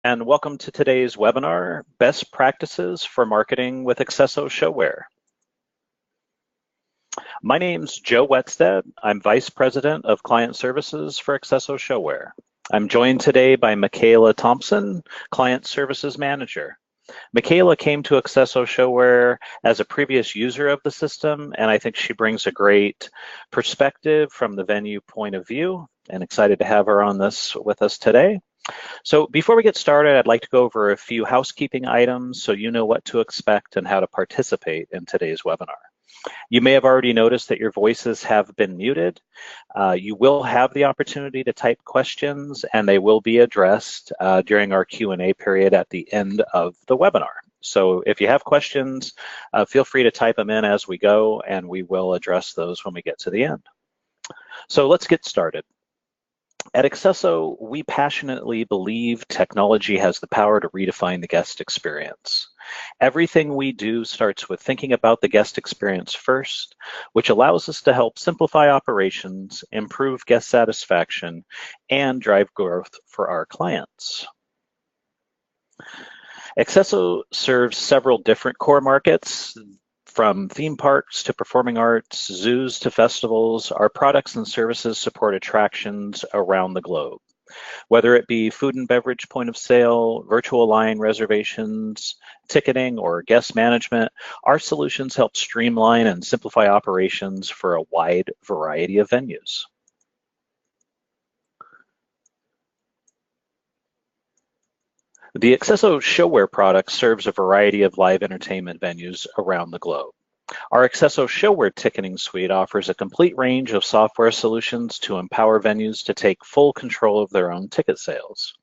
and welcome to today's webinar, Best Practices for Marketing with accesso ShoWare. My name's Joe Wetstead. I'm Vice President of Client Services for accesso ShoWare. I'm joined today by Michaela Thompson, Client Services Manager. Michaela came to accesso ShoWare as a previous user of the system, and I think she brings a great perspective from the venue point of view, and excited to have her on this with us today. So before we get started, I'd like to go over a few housekeeping items so you know what to expect and how to participate in today's webinar. You may have already noticed that your voices have been muted. You will have the opportunity to type questions, and they will be addressed during our Q&A period at the end of the webinar. So if you have questions, feel free to type them in as we go, and we will address those when we get to the end. So let's get started. At accesso, we passionately believe technology has the power to redefine the guest experience. Everything we do starts with thinking about the guest experience first, which allows us to help simplify operations, improve guest satisfaction, and drive growth for our clients. Accesso serves several different core markets. From theme parks to performing arts, zoos to festivals, our products and services support attractions around the globe. Whether it be food and beverage point of sale, virtual line reservations, ticketing, or guest management, our solutions help streamline and simplify operations for a wide variety of venues. The accesso ShoWare product serves a variety of live entertainment venues around the globe. Our accesso ShoWare ticketing suite offers a complete range of software solutions to empower venues to take full control of their own ticket sales.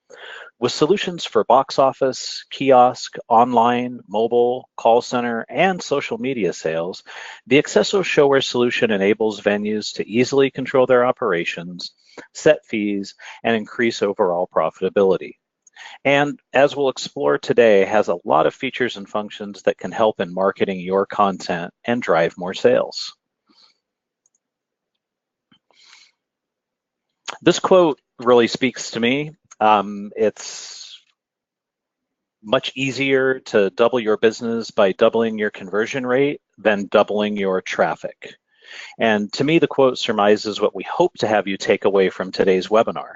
With solutions for box office, kiosk, online, mobile, call center, and social media sales, the accesso ShoWare solution enables venues to easily control their operations, set fees, and increase overall profitability. And as we'll explore today, has a lot of features and functions that can help in marketing your content and drive more sales. This quote really speaks to me. It's much easier to double your business by doubling your conversion rate than doubling your traffic. And to me, the quote surmises what we hope to have you take away from today's webinar.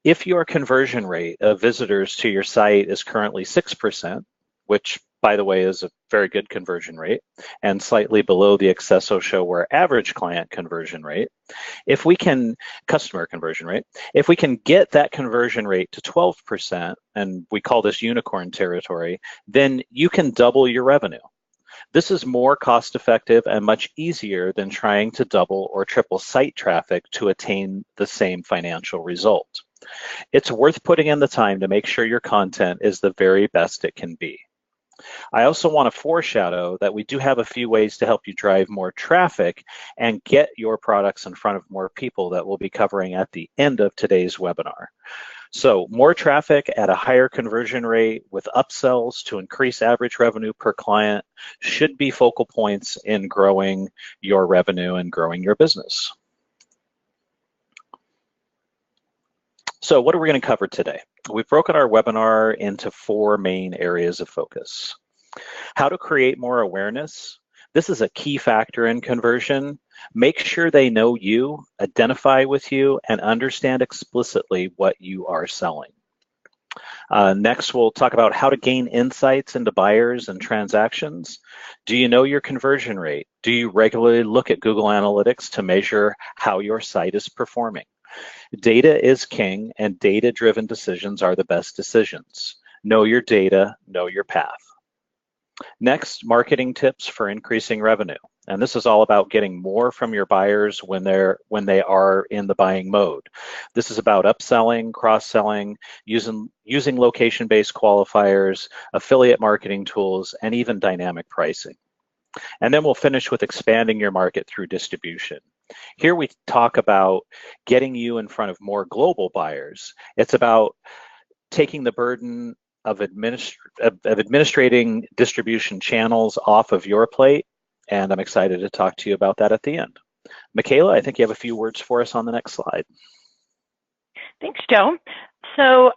If your conversion rate of visitors to your site is currently 6%, which by the way is a very good conversion rate and slightly below the accesso ShoWare average client conversion rate, customer conversion rate, if we can get that conversion rate to 12%, and we call this unicorn territory, then you can double your revenue. This is more cost-effective and much easier than trying to double or triple site traffic to attain the same financial result. It's worth putting in the time to make sure your content is the very best it can be. I also want to foreshadow that we do have a few ways to help you drive more traffic and get your products in front of more people that we'll be covering at the end of today's webinar. So more traffic at a higher conversion rate with upsells to increase average revenue per client should be focal points in growing your revenue and growing your business. So what are we going to cover today? We've broken our webinar into 4 main areas of focus. How to create more awareness. This is a key factor in conversion. Make sure they know you, identify with you, and understand explicitly what you are selling. Next, we'll talk about how to gain insights into buyers and transactions. Do you know your conversion rate? Do you regularly look at Google Analytics to measure how your site is performing? Data is king, and data-driven decisions are the best decisions. Know your data, know your path. Next, marketing tips for increasing revenue. And this is all about getting more from your buyers when they are in the buying mode. This is about upselling, cross-selling, using location-based qualifiers, affiliate marketing tools, and even dynamic pricing. And then we'll finish with expanding your market through distribution. Here we talk about getting you in front of more global buyers. It's about taking the burden of administrating distribution channels off of your plate, and I'm excited to talk to you about that at the end. Michaela, I think you have a few words for us on the next slide. Thanks, Joe. So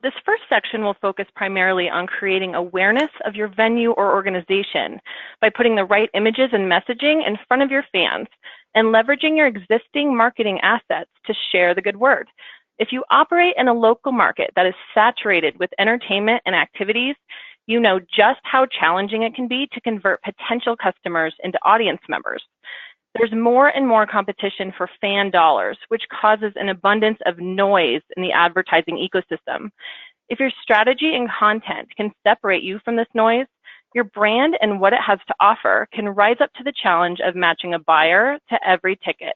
this first section will focus primarily on creating awareness of your venue or organization by putting the right images and messaging in front of your fans and leveraging your existing marketing assets to share the good word. If you operate in a local market that is saturated with entertainment and activities, you know just how challenging it can be to convert potential customers into audience members. There's more and more competition for fan dollars, which causes an abundance of noise in the advertising ecosystem. If your strategy and content can separate you from this noise, your brand and what it has to offer can rise up to the challenge of matching a buyer to every ticket.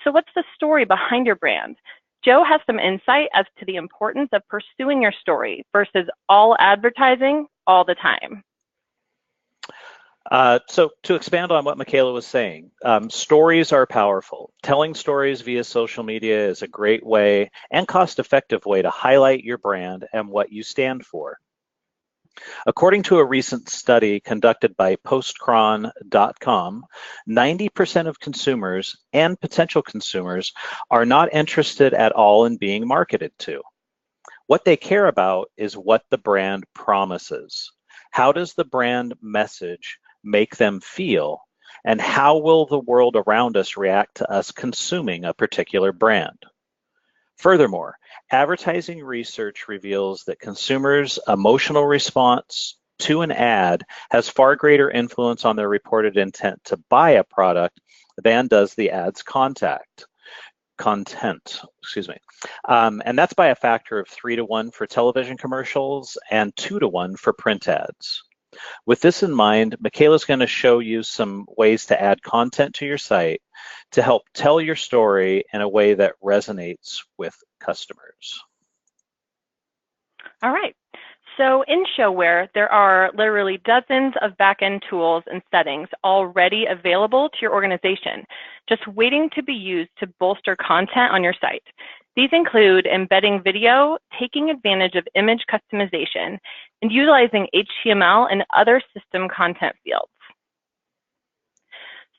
So what's the story behind your brand? Joe has some insight as to the importance of pursuing your story versus all advertising all the time. So to expand on what Michaela was saying, stories are powerful. Telling stories via social media is a great way and cost-effective way to highlight your brand and what you stand for. According to a recent study conducted by postcron.com, 90% of consumers and potential consumers are not interested at all in being marketed to. What they care about is what the brand promises. How does the brand message make them feel, and how will the world around us react to us consuming a particular brand? Furthermore, advertising research reveals that consumers' emotional response to an ad has far greater influence on their reported intent to buy a product than does the ad's content. And that's by a factor of 3-to-1 for television commercials and 2-to-1 for print ads. With this in mind, Michaela's going to show you some ways to add content to your site to help tell your story in a way that resonates with customers. All right. So in ShoWare, there are literally dozens of back-end tools and settings already available to your organization, just waiting to be used to bolster content on your site. These include embedding video, taking advantage of image customization, and utilizing HTML and other system content fields.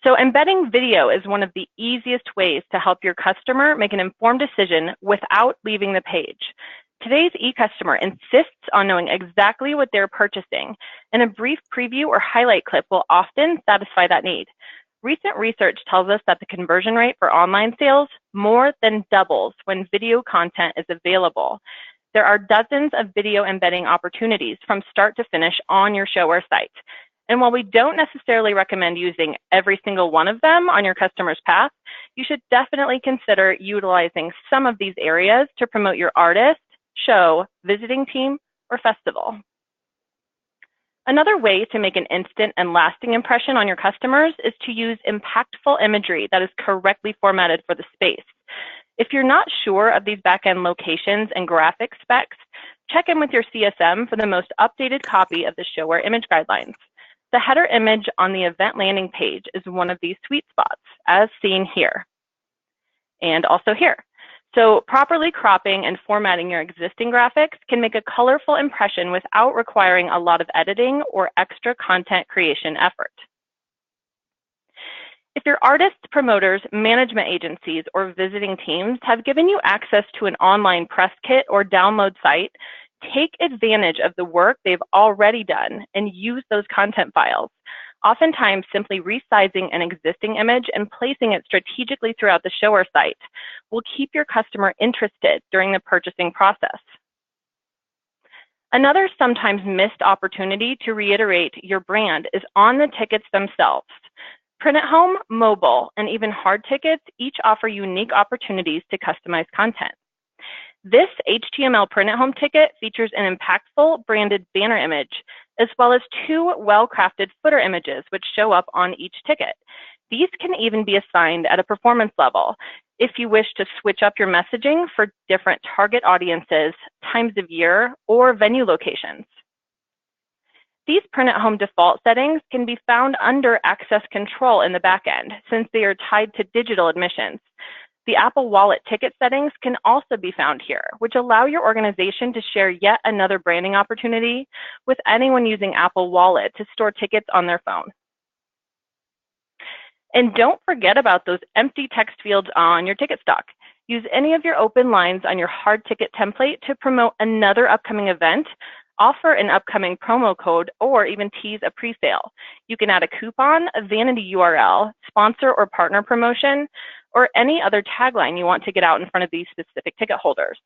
So embedding video is one of the easiest ways to help your customer make an informed decision without leaving the page. Today's e-customer insists on knowing exactly what they're purchasing, and a brief preview or highlight clip will often satisfy that need. Recent research tells us that the conversion rate for online sales more than doubles when video content is available. There are dozens of video embedding opportunities from start to finish on your ShoWare site. And while we don't necessarily recommend using every single one of them on your customer's path, you should definitely consider utilizing some of these areas to promote your artist, show, visiting team, or festival. Another way to make an instant and lasting impression on your customers is to use impactful imagery that is correctly formatted for the space. If you're not sure of these back-end locations and graphic specs, check in with your CSM for the most updated copy of the ShoWare image guidelines. The header image on the event landing page is one of these sweet spots, as seen here, and also here. So properly cropping and formatting your existing graphics can make a colorful impression without requiring a lot of editing or extra content creation effort. If your artists, promoters, management agencies, or visiting teams have given you access to an online press kit or download site, take advantage of the work they've already done and use those content files. Oftentimes, simply resizing an existing image and placing it strategically throughout the ShoWare site will keep your customer interested during the purchasing process. Another sometimes missed opportunity to reiterate your brand is on the tickets themselves. Print at home, mobile, and even hard tickets each offer unique opportunities to customize content. This HTML print at home ticket features an impactful branded banner image, as well as 2 well-crafted footer images which show up on each ticket. These can even be assigned at a performance level if you wish to switch up your messaging for different target audiences, times of year, or venue locations. These print at home default settings can be found under access control in the back end, since they are tied to digital admissions. The Apple Wallet ticket settings can also be found here, which allow your organization to share yet another branding opportunity with anyone using Apple Wallet to store tickets on their phone. And don't forget about those empty text fields on your ticket stock. Use any of your open lines on your hard ticket template to promote another upcoming event, offer an upcoming promo code, or even tease a pre-sale. You can add a coupon, a vanity URL, sponsor or partner promotion, or any other tagline you want to get out in front of these specific ticket holders.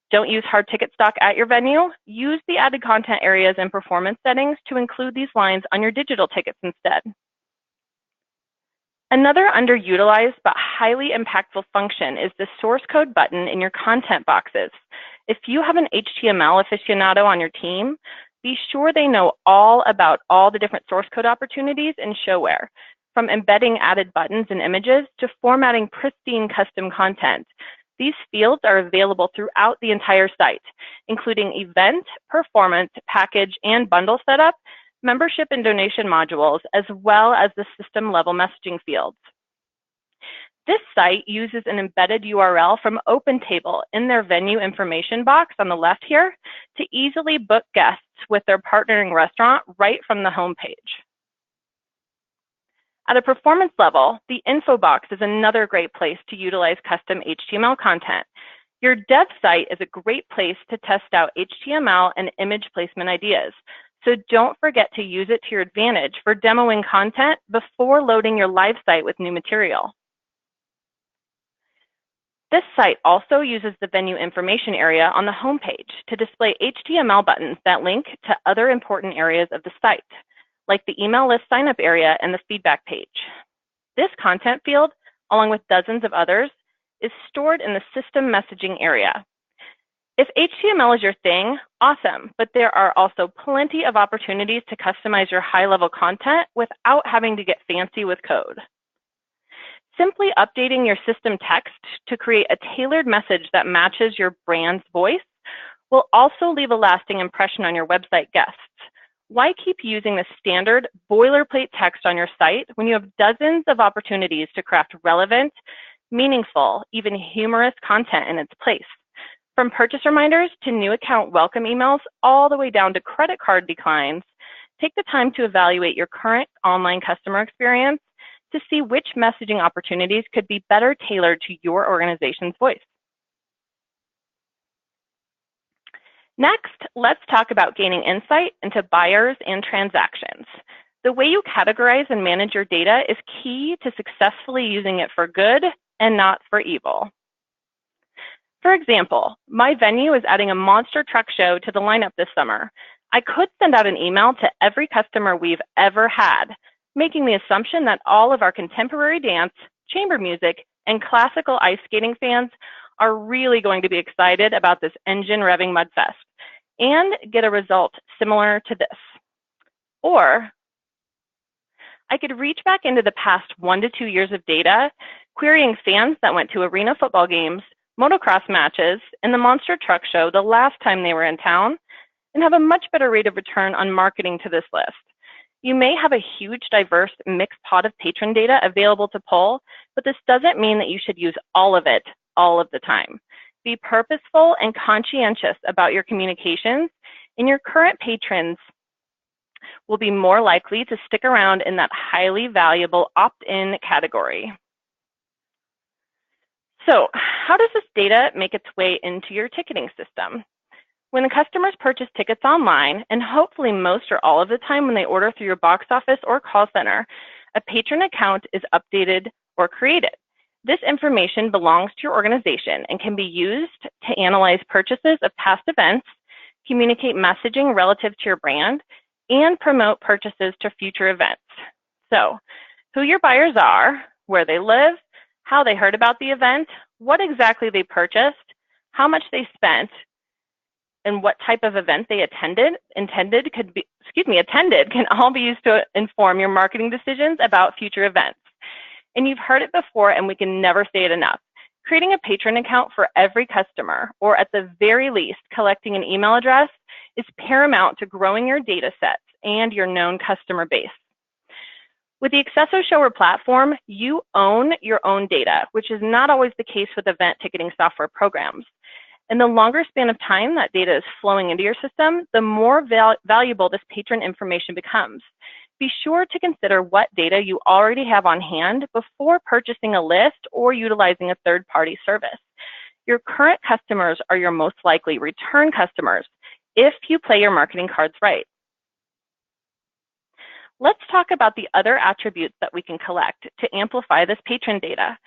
Don't use hard ticket stock at your venue. Use the added content areas and performance settings to include these lines on your digital tickets instead. Another underutilized but highly impactful function is the source code button in your content boxes. If you have an HTML aficionado on your team, be sure they know all about all the different source code opportunities in ShoWare, from embedding added buttons and images to formatting pristine custom content. These fields are available throughout the entire site, including event, performance, package, and bundle setup, membership and donation modules, as well as the system-level messaging fields. This site uses an embedded URL from OpenTable in their venue information box on the left here to easily book guests with their partnering restaurant right from the homepage. At a performance level, the info box is another great place to utilize custom HTML content. Your dev site is a great place to test out HTML and image placement ideas, so don't forget to use it to your advantage for demoing content before loading your live site with new material. This site also uses the venue information area on the homepage to display HTML buttons that link to other important areas of the site, like the email list sign-up area and the feedback page. This content field, along with dozens of others, is stored in the system messaging area. If HTML is your thing, awesome, but there are also plenty of opportunities to customize your high-level content without having to get fancy with code. Simply updating your system text to create a tailored message that matches your brand's voice will also leave a lasting impression on your website guests. Why keep using the standard boilerplate text on your site when you have dozens of opportunities to craft relevant, meaningful, even humorous content in its place? From purchase reminders to new account welcome emails, all the way down to credit card declines, take the time to evaluate your current online customer experience to see which messaging opportunities could be better tailored to your organization's voice. Next, let's talk about gaining insight into buyers and transactions. The way you categorize and manage your data is key to successfully using it for good and not for evil. For example, my venue is adding a monster truck show to the lineup this summer. I could send out an email to every customer we've ever had, making the assumption that all of our contemporary dance, chamber music, and classical ice skating fans are really going to be excited about this engine revving mudfest and get a result similar to this. Or I could reach back into the past 1 to 2 years of data, querying fans that went to arena football games, motocross matches, and the monster truck show the last time they were in town, and have a much better rate of return on marketing to this list. You may have a huge, diverse, mixed pot of patron data available to pull, but this doesn't mean that you should use all of it all of the time. Be purposeful and conscientious about your communications, and your current patrons will be more likely to stick around in that highly valuable opt-in category. So, how does this data make its way into your ticketing system? When the customers purchase tickets online, and hopefully most or all of the time when they order through your box office or call center, a patron account is updated or created. This information belongs to your organization and can be used to analyze purchases of past events, communicate messaging relative to your brand, and promote purchases to future events. So, who your buyers are, where they live, how they heard about the event, what exactly they purchased, how much they spent, and what type of event they attended can all be used to inform your marketing decisions about future events. And you've heard it before, and we can never say it enough. Creating a patron account for every customer, or at the very least, collecting an email address, is paramount to growing your data sets and your known customer base. With the accesso ShoWare platform, you own your own data, which is not always the case with event ticketing software programs. And the longer span of time that data is flowing into your system, the more valuable this patron information becomes. be sure to consider what data you already have on hand before purchasing a list or utilizing a third-party service. Your current customers are your most likely return customers if you play your marketing cards right. Let's talk about the other attributes that we can collect to amplify this patron data.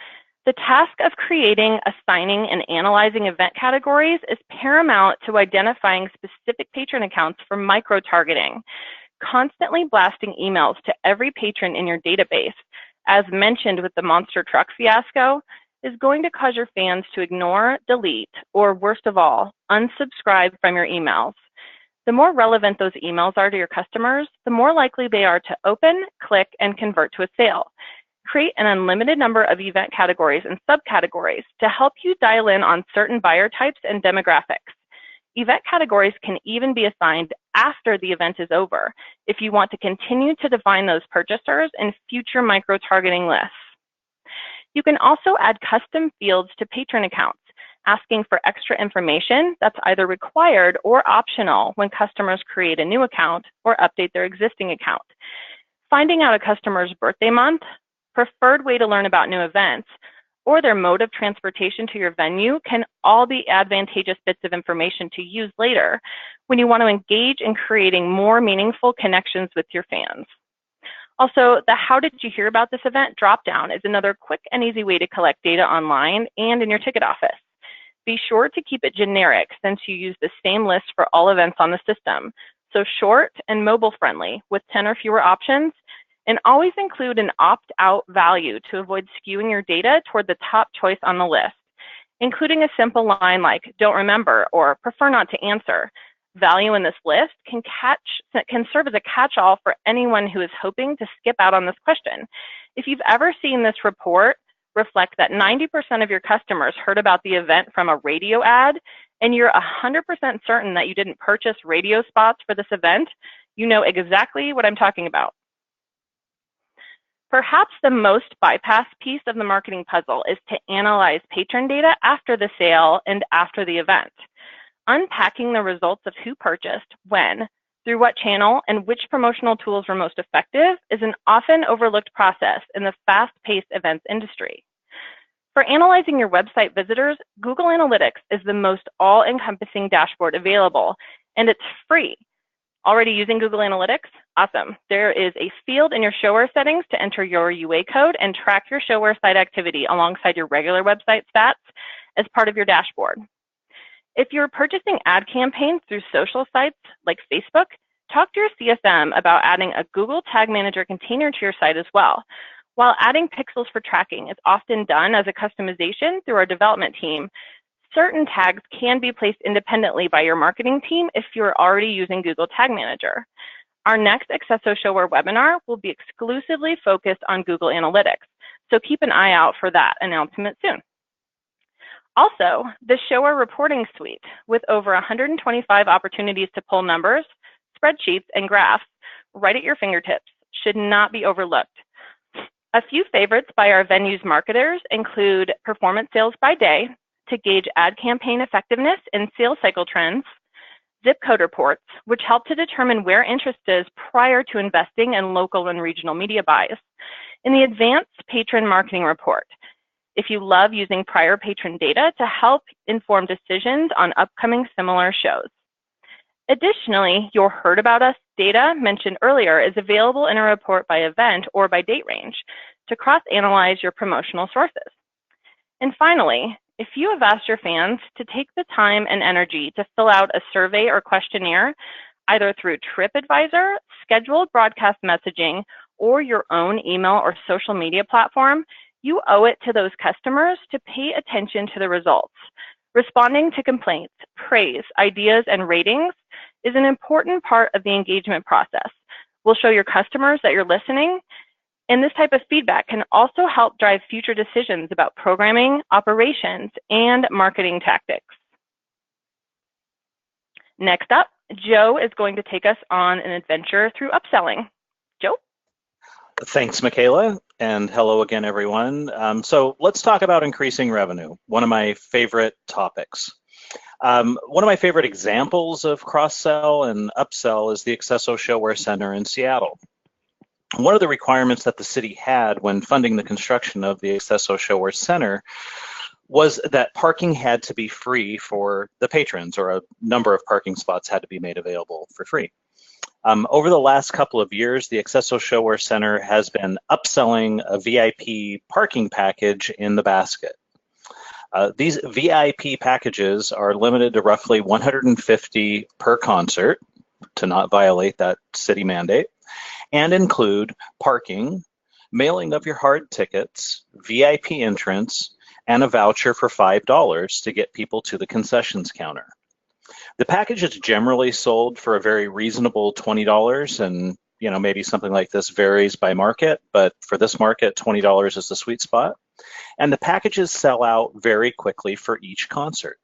The task of creating, assigning, and analyzing event categories is paramount to identifying specific patron accounts for micro-targeting. Constantly blasting emails to every patron in your database, as mentioned with the monster truck fiasco, is going to cause your fans to ignore, delete, or worst of all, unsubscribe from your emails. The more relevant those emails are to your customers, the more likely they are to open, click, and convert to a sale. Create an unlimited number of event categories and subcategories to help you dial in on certain buyer types and demographics. Event categories can even be assigned after the event is over if you want to continue to define those purchasers in future micro-targeting lists. You can also add custom fields to patron accounts, asking for extra information that's either required or optional when customers create a new account or update their existing account. Finding out a customer's birthday month, preferred way to learn about new events, or their mode of transportation to your venue can all be advantageous bits of information to use later when you want to engage in creating more meaningful connections with your fans. Also, the How Did You Hear About This Event dropdown is another quick and easy way to collect data online and in your ticket office. Be sure to keep it generic since you use the same list for all events on the system, so short and mobile friendly with 10 or fewer options, and always include an opt-out value to avoid skewing your data toward the top choice on the list, including a simple line like "don't remember" or "prefer not to answer." Value in this list can serve as a catch-all for anyone who is hoping to skip out on this question. If you've ever seen this report reflect that 90% of your customers heard about the event from a radio ad, and you're 100% certain that you didn't purchase radio spots for this event, you know exactly what I'm talking about. Perhaps the most bypassed piece of the marketing puzzle is to analyze patron data after the sale and after the event. Unpacking the results of who purchased, when, through what channel, and which promotional tools were most effective is an often overlooked process in the fast-paced events industry. For analyzing your website visitors, Google Analytics is the most all-encompassing dashboard available, and it's free. Already using Google Analytics? Awesome. There is a field in your ShoWare settings to enter your UA code and track your ShoWare site activity alongside your regular website stats as part of your dashboard. If you're purchasing ad campaigns through social sites like Facebook, talk to your CSM about adding a Google Tag Manager container to your site as well. While adding pixels for tracking is often done as a customization through our development team, certain tags can be placed independently by your marketing team if you're already using Google Tag Manager. Our next accesso ShoWare webinar will be exclusively focused on Google Analytics, so keep an eye out for that announcement soon. Also, the ShoWare reporting suite, with over 125 opportunities to pull numbers, spreadsheets, and graphs right at your fingertips, should not be overlooked. A few favorites by our venue's marketers include performance sales by day to gauge ad campaign effectiveness and sales cycle trends, zip code reports, which help to determine where interest is prior to investing in local and regional media buys, and the advanced patron marketing report, if you love using prior patron data to help inform decisions on upcoming similar shows. Additionally, your Heard About Us data mentioned earlier is available in a report by event or by date range to cross-analyze your promotional sources. And finally, if you have asked your fans to take the time and energy to fill out a survey or questionnaire, either through TripAdvisor, scheduled broadcast messaging, or your own email or social media platform, you owe it to those customers to pay attention to the results. Responding to complaints, praise, ideas, and ratings is an important part of the engagement process. We'll show your customers that you're listening, and this type of feedback can also help drive future decisions about programming, operations, and marketing tactics. Next up, Joe is going to take us on an adventure through upselling. Joe? Thanks, Michaela, and hello again, everyone. So let's talk about increasing revenue, one of my favorite topics. One of my favorite examples of cross-sell and upsell is the accesso ShoWare Center in Seattle. One of the requirements that the city had when funding the construction of the Accesso ShoWare Center was that parking had to be free for the patrons, or a number of parking spots had to be made available for free. Over the last couple of years, the Accesso ShoWare Center has been upselling a VIP parking package in the basket. These VIP packages are limited to roughly 150 per concert, to not violate that city mandate, and include parking, mailing of your hard tickets, VIP entrance, and a voucher for $5 to get people to the concessions counter. The package is generally sold for a very reasonable $20, and maybe something like this varies by market, but for this market, $20 is the sweet spot. And the packages sell out very quickly for each concert.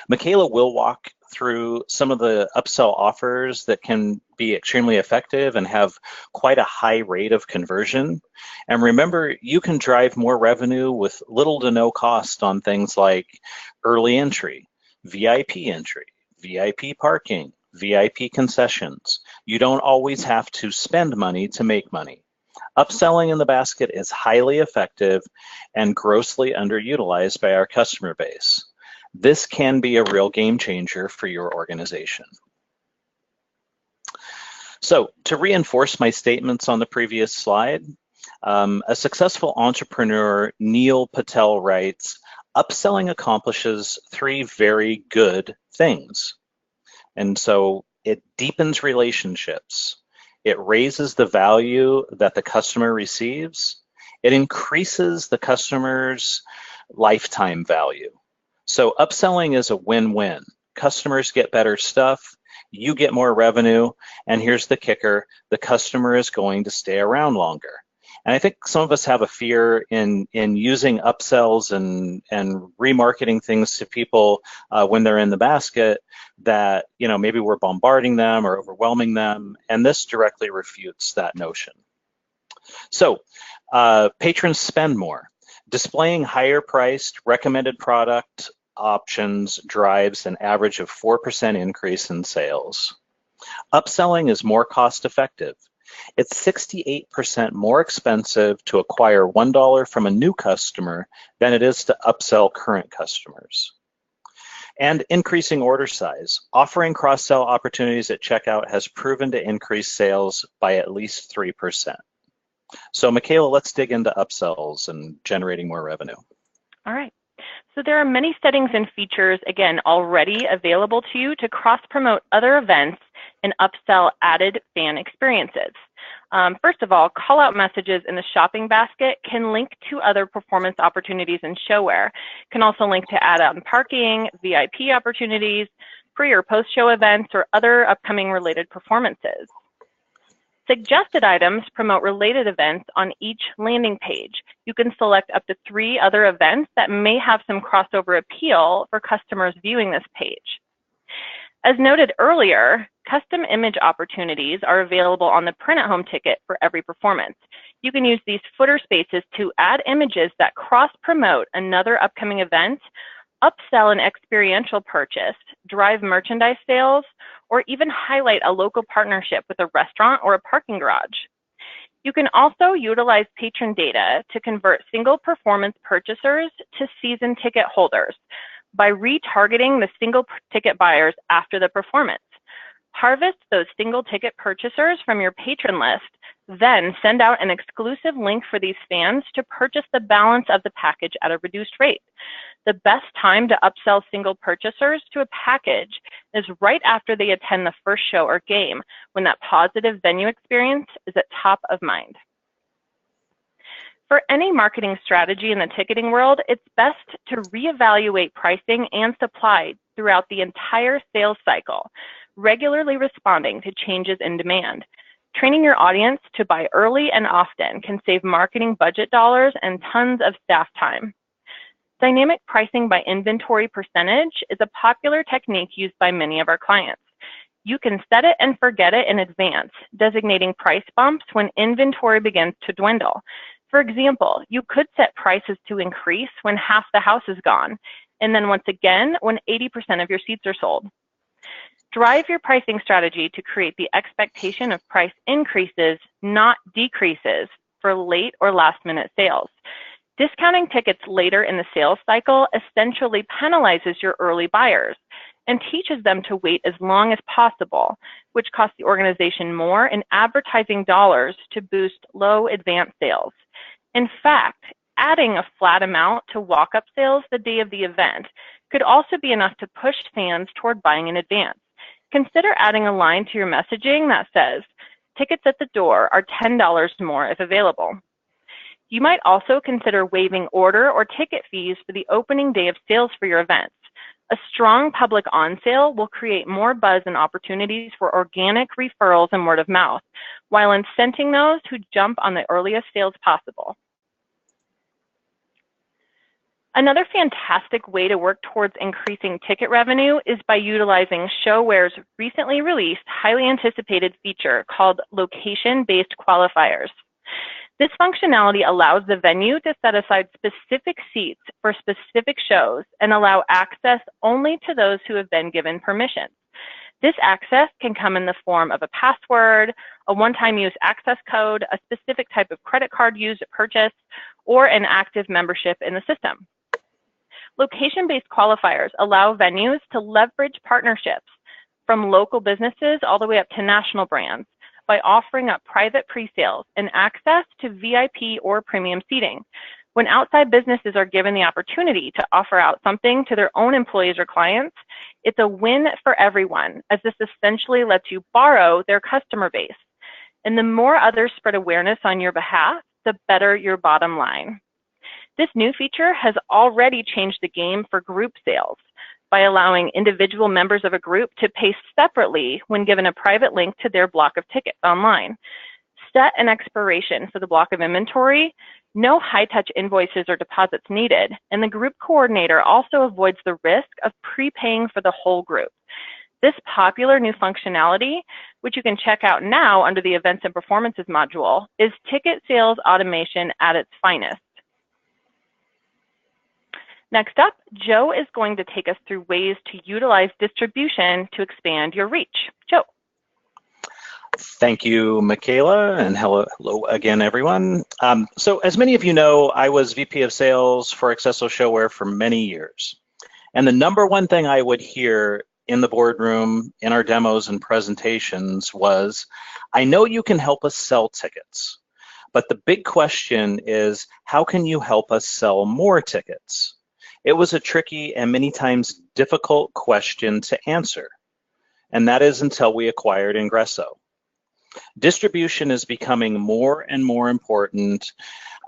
Michaela will walk through some of the upsell offers that can be extremely effective and have quite a high rate of conversion. And remember, you can drive more revenue with little to no cost on things like early entry, VIP parking, VIP concessions. You don't always have to spend money to make money. Upselling in the basket is highly effective and grossly underutilized by our customer base. This can be a real game changer for your organization. So to reinforce my statements on the previous slide, a successful entrepreneur, Neil Patel, writes, upselling accomplishes three very good things. And so it deepens relationships. It raises the value that the customer receives. It increases the customer's lifetime value. So upselling is a win-win. Customers get better stuff, you get more revenue, and here's the kicker, the customer is going to stay around longer. And I think some of us have a fear in using upsells and remarketing things to people when they're in the basket that maybe we're bombarding them or overwhelming them, and this directly refutes that notion. So patrons spend more. Displaying higher priced recommended product options drives an average of 4% increase in sales. Upselling is more cost effective. It's 68% more expensive to acquire $1 from a new customer than it is to upsell current customers. And increasing order size. Offering cross-sell opportunities at checkout has proven to increase sales by at least 3%. So Michaela, let's dig into upsells and generating more revenue. All right. So there are many settings and features, again, already available to you to cross-promote other events and upsell added fan experiences. First of all, call-out messages in the shopping basket can link to other performance opportunities in ShoWare. Can also link to add-on parking, VIP opportunities, pre- or post-show events, or other upcoming related performances. Suggested items promote related events on each landing page. You can select up to 3 other events that may have some crossover appeal for customers viewing this page. As noted earlier, custom image opportunities are available on the print-at-home ticket for every performance. You can use these footer spaces to add images that cross-promote another upcoming event, upsell an experiential purchase, drive merchandise sales, or even highlight a local partnership with a restaurant or a parking garage. You can also utilize patron data to convert single performance purchasers to season ticket holders by retargeting the single ticket buyers after the performance. Harvest those single ticket purchasers from your patron list, then send out an exclusive link for these fans to purchase the balance of the package at a reduced rate. The best time to upsell single purchasers to a package is right after they attend the first show or game, when that positive venue experience is at top of mind. For any marketing strategy in the ticketing world, it's best to reevaluate pricing and supply throughout the entire sales cycle, regularly responding to changes in demand. Training your audience to buy early and often can save marketing budget dollars and tons of staff time. Dynamic pricing by inventory percentage is a popular technique used by many of our clients. You can set it and forget it in advance, designating price bumps when inventory begins to dwindle. For example, you could set prices to increase when half the house is gone, and then once again when 80% of your seats are sold. Drive your pricing strategy to create the expectation of price increases, not decreases, for late or last-minute sales. Discounting tickets later in the sales cycle essentially penalizes your early buyers and teaches them to wait as long as possible, which costs the organization more in advertising dollars to boost low advance sales. In fact, adding a flat amount to walk-up sales the day of the event could also be enough to push fans toward buying in advance. Consider adding a line to your messaging that says, "Tickets at the door are $10 more if available." You might also consider waiving order or ticket fees for the opening day of sales for your events. A strong public on sale will create more buzz and opportunities for organic referrals and word of mouth, while incenting those who jump on the earliest sales possible. Another fantastic way to work towards increasing ticket revenue is by utilizing ShoWare's recently released, highly anticipated feature called Location-Based Qualifiers. This functionality allows the venue to set aside specific seats for specific shows and allow access only to those who have been given permission. This access can come in the form of a password, a one-time use access code, a specific type of credit card used at purchase, or an active membership in the system. Location-based qualifiers allow venues to leverage partnerships from local businesses all the way up to national brands by offering up private pre-sales and access to VIP or premium seating. When outside businesses are given the opportunity to offer out something to their own employees or clients, it's a win for everyone, as this essentially lets you borrow their customer base. And the more others spread awareness on your behalf, the better your bottom line. This new feature has already changed the game for group sales by allowing individual members of a group to pay separately when given a private link to their block of tickets online. Set an expiration for the block of inventory, no high-touch invoices or deposits needed, and the group coordinator also avoids the risk of prepaying for the whole group. This popular new functionality, which you can check out now under the Events and Performances module, is ticket sales automation at its finest. Next up, Joe is going to take us through ways to utilize distribution to expand your reach. Joe. Thank you, Michaela, and hello again, everyone. So as many of you know, I was VP of Sales for accesso ShoWare for many years. And the number one thing I would hear in the boardroom, in our demos and presentations was, I know you can help us sell tickets, but the big question is, how can you help us sell more tickets? It was a tricky and many times difficult question to answer, and that is until we acquired Ingresso. Distribution is becoming more and more important.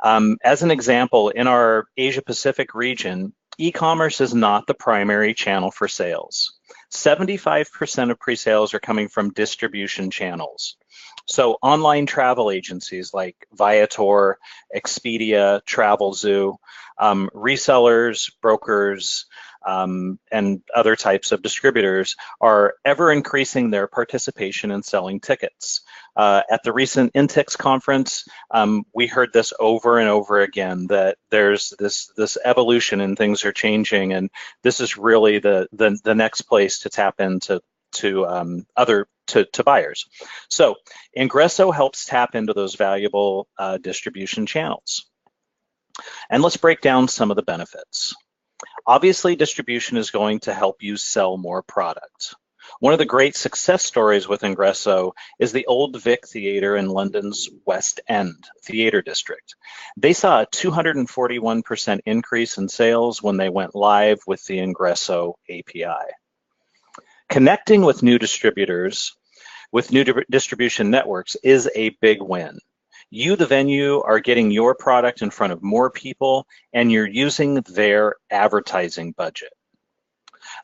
As an example, in our Asia Pacific region, e-commerce is not the primary channel for sales. 75% of pre-sales are coming from distribution channels. So online travel agencies like Viator, Expedia, Travelzoo, resellers, brokers, and other types of distributors are ever increasing their participation in selling tickets. At the recent Intix conference, we heard this over and over again, that there's this evolution and things are changing, and this is really the next place to tap into to buyers. So Ingresso helps tap into those valuable distribution channels. And let's break down some of the benefits. Obviously, distribution is going to help you sell more product. One of the great success stories with Ingresso is the Old Vic Theatre in London's West End Theatre District. They saw a 241% increase in sales when they went live with the Ingresso API. Connecting with new distributors, with new distribution networks is a big win. You, the venue, are getting your product in front of more people, and you're using their advertising budget.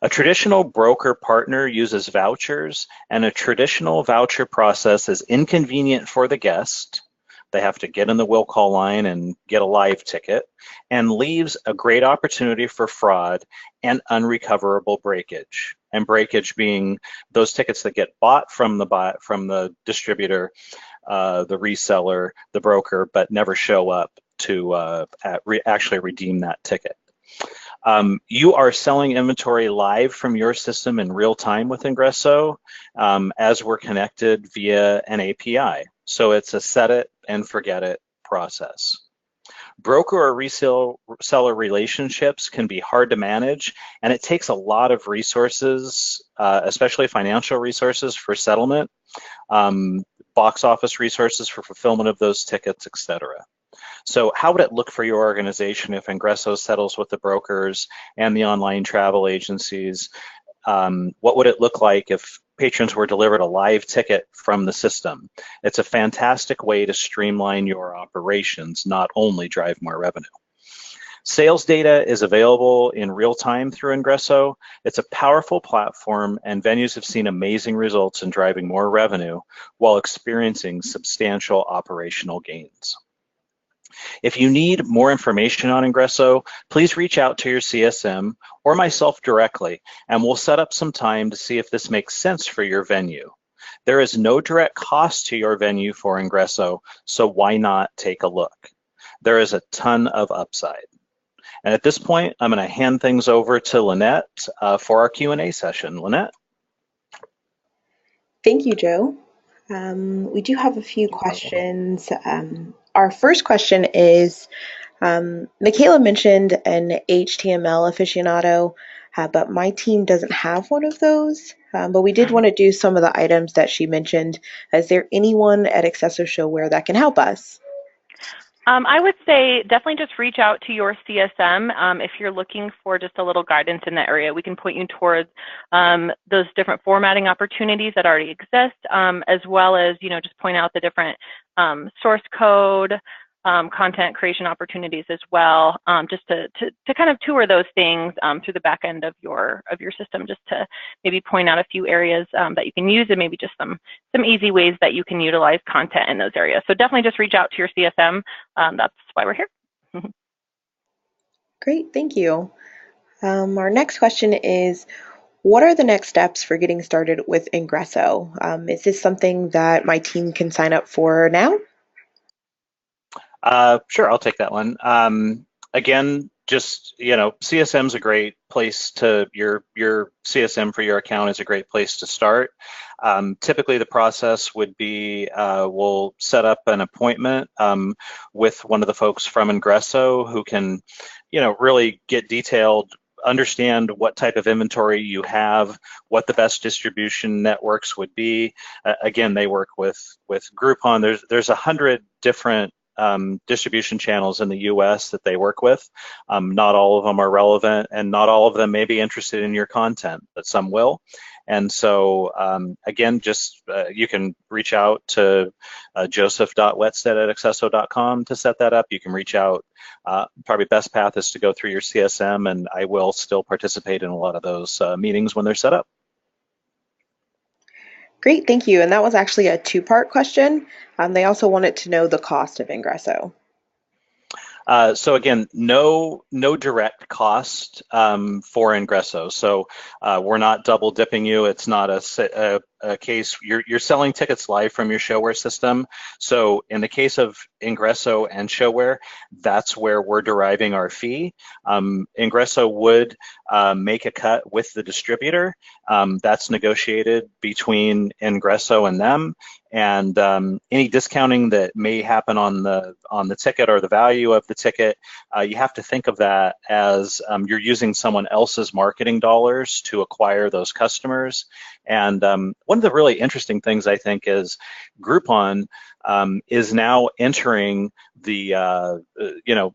A traditional broker partner uses vouchers, and a traditional voucher process is inconvenient for the guest. They have to get in the will call line and get a live ticket, and leaves a great opportunity for fraud and unrecoverable breakage. And breakage being those tickets that get bought from the distributor, the reseller, the broker, but never show up to actually redeem that ticket. You are selling inventory live from your system in real time with Ingresso as we're connected via an API. So it's a set it and forget it process. Broker or reseller relationships can be hard to manage, and it takes a lot of resources, especially financial resources for settlement, box office resources for fulfillment of those tickets, etc. So how would it look for your organization if Ingresso settles with the brokers and the online travel agencies? What would it look like if patrons were delivered a live ticket from the system? It's a fantastic way to streamline your operations, not only drive more revenue. Sales data is available in real time through Ingresso. It's a powerful platform, and venues have seen amazing results in driving more revenue while experiencing substantial operational gains. If you need more information on Ingresso, please reach out to your CSM or myself directly, and we'll set up some time to see if this makes sense for your venue. There is no direct cost to your venue for Ingresso, so why not take a look? There is a ton of upside. And at this point, I'm going to hand things over to Lynette for our Q&A session. Lynette? Thank you, Joe. We do have a few questions. Our first question is, Michaela mentioned an HTML aficionado, but my team doesn't have one of those. But we did want to do some of the items that she mentioned. Is there anyone at accesso ShoWare that can help us? I would say definitely just reach out to your CSM if you're looking for just a little guidance in that area. We can point you towards those different formatting opportunities that already exist, as well as just point out the different source code, content creation opportunities as well, just to kind of tour those things through the back end of your system, just to maybe point out a few areas that you can use, and maybe just some easy ways that you can utilize content in those areas. So definitely just reach out to your CSM. That's why we're here. Great, thank you. Our next question is, what are the next steps for getting started with Ingresso? Is this something that my team can sign up for now? Sure, I'll take that one. Again, just, CSM is a great place to, your CSM for your account is a great place to start. Typically the process would be, we'll set up an appointment with one of the folks from Ingresso who can, really get detailed, understand what type of inventory you have, what the best distribution networks would be. Again, they work with Groupon. There's 100 different distribution channels in the US that they work with. Not all of them are relevant, and not all of them may be interested in your content, but some will. And so again, just you can reach out to joseph.wetstead@accesso.com to set that up. You can reach out. Probably best path is to go through your CSM, and I will still participate in a lot of those meetings when they're set up. Great, thank you. And that was actually a two-part question. They also wanted to know the cost of Ingresso. So again, no direct cost for Ingresso. So we're not double dipping you. It's not a case, you're selling tickets live from your ShoWare system. So in the case of Ingresso and ShoWare, that's where we're deriving our fee. Ingresso would make a cut with the distributor. That's negotiated between Ingresso and them. And any discounting that may happen on the ticket or the value of the ticket, you have to think of that as you're using someone else's marketing dollars to acquire those customers. And one of the really interesting things, I think, is Groupon is now entering the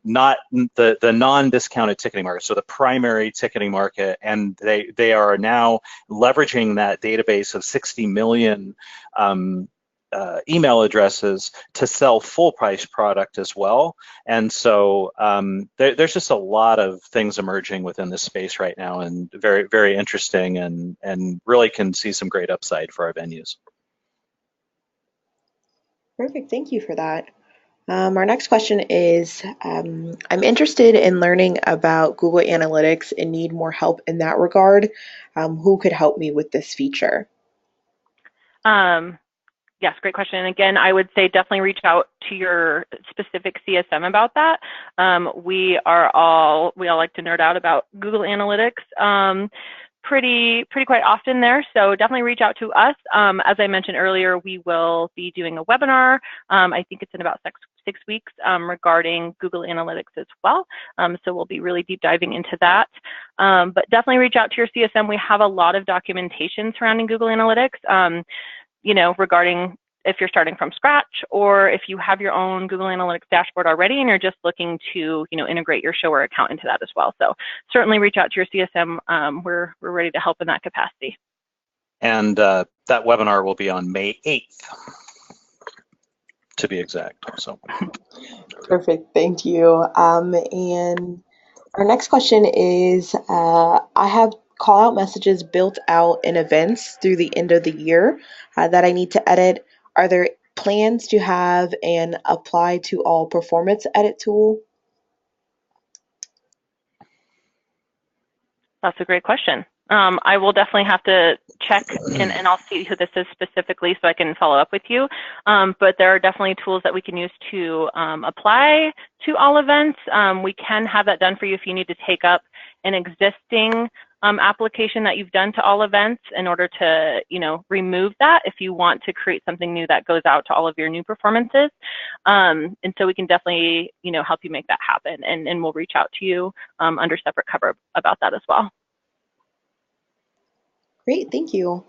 not the non-discounted ticketing market, so the primary ticketing market, and they are now leveraging that database of 60 million email addresses to sell full price product as well. And so there's just a lot of things emerging within this space right now, and very, very interesting, and really can see some great upside for our venues. Perfect, thank you for that. Our next question is, I'm interested in learning about Google Analytics and need more help in that regard. Who could help me with this feature? Yes, great question. And again, I would say definitely reach out to your specific CSM about that. We all like to nerd out about Google Analytics pretty quite often there. So definitely reach out to us. As I mentioned earlier, we will be doing a webinar. I think it's in about six weeks regarding Google Analytics as well. So we'll be really deep diving into that. But definitely reach out to your CSM. We have a lot of documentation surrounding Google Analytics. Regarding if you're starting from scratch or if you have your own Google Analytics dashboard already and you're just looking to, integrate your ShoWare account into that as well. So certainly reach out to your CSM. We're ready to help in that capacity. And that webinar will be on May 8th, to be exact. So Perfect, thank you. And our next question is, I have call out messages built out in events through the end of the year that I need to edit. Are there plans to have an apply to all performance edit tool? That's a great question. I will definitely have to check and I'll see who this is specifically so I can follow up with you. But there are definitely tools that we can use to apply to all events. We can have that done for you if you need to take up an existing application that you've done to all events in order to, remove that if you want to create something new that goes out to all of your new performances. And so we can definitely, help you make that happen. And we'll reach out to you under separate cover about that as well. Great, thank you.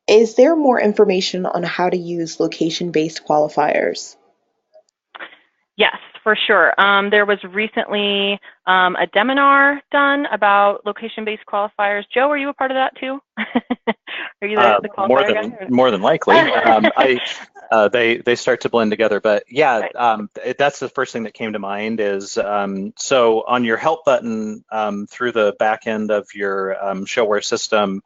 Is there more information on how to use location-based qualifiers? Yes, for sure. There was recently a seminar done about location-based qualifiers. Joe, were you a part of that too? Are you the qualifier guy? More than likely. They start to blend together, but yeah, right. That's the first thing that came to mind is, so on your help button through the back end of your ShoWare system,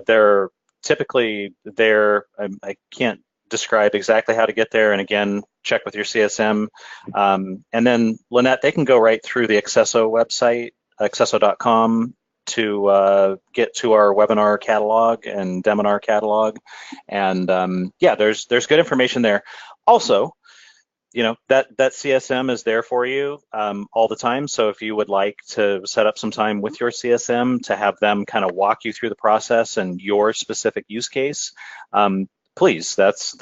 they're typically there. I can't describe exactly how to get there, and again, check with your CSM. And then Lynette, they can go right through the accesso website, accesso.com, to get to our webinar catalog and Deminar catalog. And yeah, there's good information there. Also, that CSM is there for you all the time. So if you would like to set up some time with your CSM to have them kind of walk you through the process and your specific use case, please, that's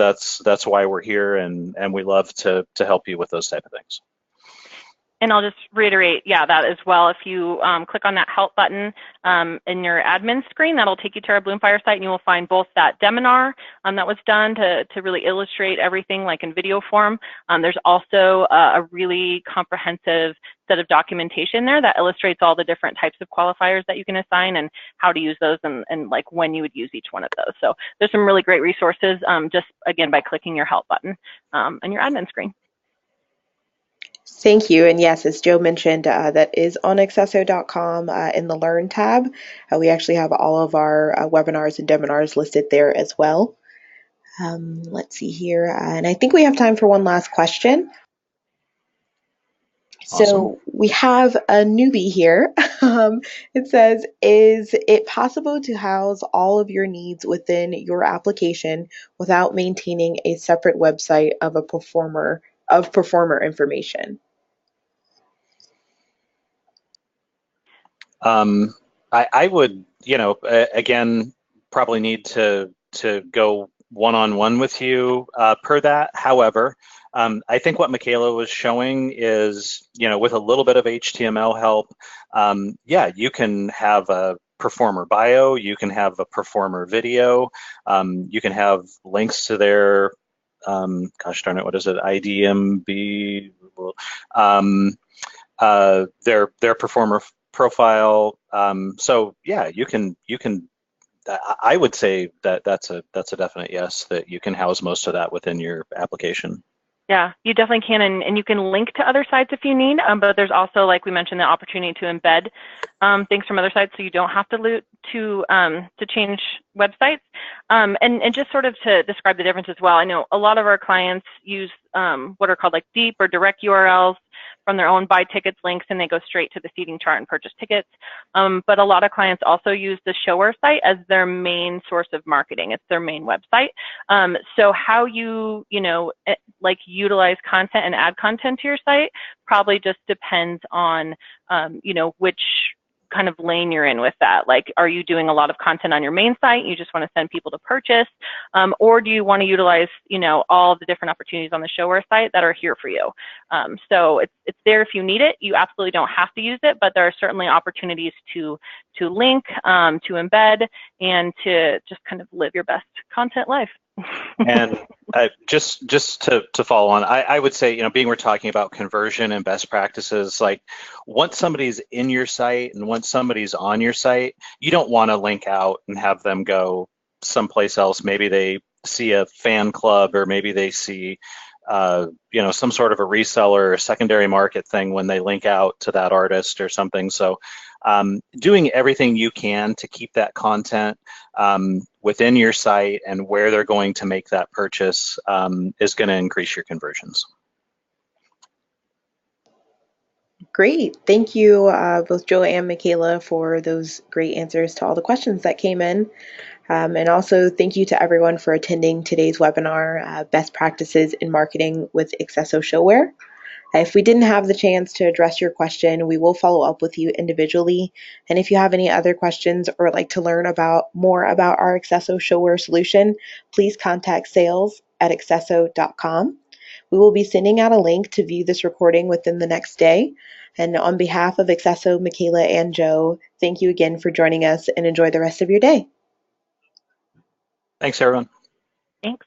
why we're here, and we love to help you with those type of things. And I'll just reiterate, that as well. If you click on that help button in your admin screen, that'll take you to our Bloomfire site, and you will find both that seminar that was done to really illustrate everything like in video form. There's also a really comprehensive set of documentation there that illustrates all the different types of qualifiers that you can assign and how to use those and like when you would use each one of those. So there's some really great resources just, again, by clicking your help button on your admin screen. Thank you. And yes, as Joe mentioned, that is on accesso.com in the Learn tab. We actually have all of our webinars and seminars listed there as well. Let's see here. And I think we have time for one last question. Awesome. So we have a newbie here. It says, is it possible to house all of your needs within your application without maintaining a separate website of performer information? I would, again, probably need to go one-on-one with you per that. However, I think what Michaela was showing is, with a little bit of HTML help, you can have a performer bio, you can have a performer video, you can have links to their, gosh darn it, what is it, IDMB, their performer profile. So yeah, you can. I would say that's a definite yes, that you can house most of that within your application. Yeah, you definitely can, and you can link to other sites if you need, but there's also, like we mentioned, the opportunity to embed things from other sites, so you don't have to change websites. And just sort of to describe the difference as well, I know a lot of our clients use what are called like deep or direct URLs from their own buy tickets links and they go straight to the seating chart and purchase tickets. But a lot of clients also use the ShoWare site as their main source of marketing. It's their main website. So how you like utilize content and add content to your site probably just depends on which kind of lane you're in with that. Like, are you doing a lot of content on your main site? You just want to send people to purchase, or do you want to utilize, all of the different opportunities on the ShoWare site that are here for you? So it's there if you need it. You absolutely don't have to use it, but there are certainly opportunities to link, to embed, and to just kind of live your best content life. And just to follow on, I would say, being we're talking about conversion and best practices, like once somebody's in your site and once somebody's on your site, you don't want to link out and have them go someplace else. Maybe they see a fan club, or maybe they see some sort of a reseller or secondary market thing when they link out to that artist or something. So doing everything you can to keep that content within your site and where they're going to make that purchase is going to increase your conversions. Great. Thank you, both Joe and Michaela, for those great answers to all the questions that came in. And also thank you to everyone for attending today's webinar, Best Practices in Marketing with accesso ShoWare. If we didn't have the chance to address your question, we will follow up with you individually. And if you have any other questions or like to learn more about our accesso ShoWare solution, please contact sales@accesso.com. We will be sending out a link to view this recording within the next day. And on behalf of accesso, Michaela, and Joe, thank you again for joining us, and enjoy the rest of your day. Thanks, everyone. Thanks.